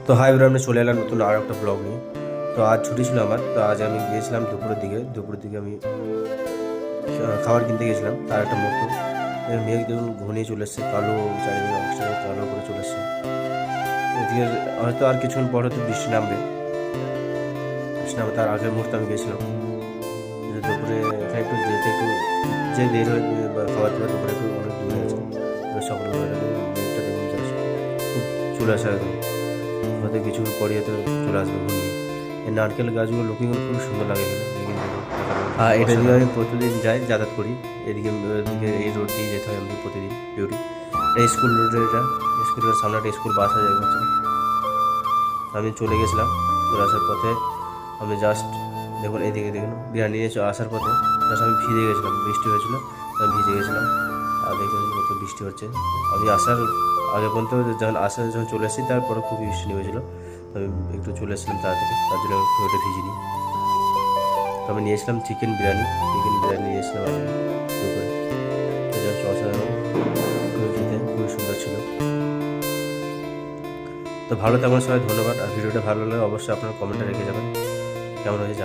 তো হাই ব্রাম চলে এলাম নতুন আর একটা ব্লগ নিয়ে। তো আজ ছুটি ছিল আমার, তো আজ আমি গিয়েছিলাম দুপুরের দিকে আমি খাবার কিনতে গেছিলাম। তার একটা মতো মেঘ দেখুন ঘনিয়ে চলে এসছে, কালো চারিদিকে অবস্থা কালো করে চলে এসছে। এদিকে হয়তো আর কিছুক্ষণ পর হয়তো বৃষ্টি নামবে। তার আগের মুহূর্তে আমি গেছিলাম যে দুপুরে এখানে একটু যেতে একটু যে দেরি হয়ে বা খাবার দাবার দুপুরে একটু অনেক দূরে আছে। সকালবেলা মেঘটা দেখুন যাচ্ছে খুব চলে আসা একদম, হয়তো কিছু পরে হয়তো চলে আসবে ঘুরিয়ে। এই নারকেল গাছগুলো লুকিংগুলো খুব সুন্দর লাগে এখানে। আর এটা দিয়ে আমি প্রতিদিন যাই, যাতায়াত করি। এদিকে এই রোড দিয়ে যেতে হয় আমাদের প্রতিদিন ডিউটি। এই স্কুল রোডে, এটা স্কুলের সামনে একটা স্কুল বাস হয়ে যাচ্ছে। আমি চলে গেছিলাম, চলে আসার পথে আমি জাস্ট দেখুন এদিকে দেখুন বিরিয়ানি নিয়ে আসার পথে জাস্ট আমি ভিজে গেছিলাম, বৃষ্টি হয়েছিল, আমি ভিজে গেছিলাম। আর দেখতে কত বৃষ্টি হচ্ছে। আমি আসার আগে পর্যন্ত যখন চলে এসেছি তারপরে খুবই বৃষ্টি নেমেছিল। আমি একটু চলে এসেছিলাম তাড়াতাড়ি, তার জন্য আমি খুব একটা ভিজিনি। তো আমি নিয়েছিলাম চিকেন বিরিয়ানি নিয়েছিলাম আর দুপুরে। তো জাস্ট অসাধারণ, খেতে খুবই সুন্দর ছিল। তো ভালো থাকুন সবাই, ধন্যবাদ। আর ভিডিওটা ভালো লাগলে অবশ্যই আপনারা কমেন্টে রেখে যাবেন কেমন হয়েছে।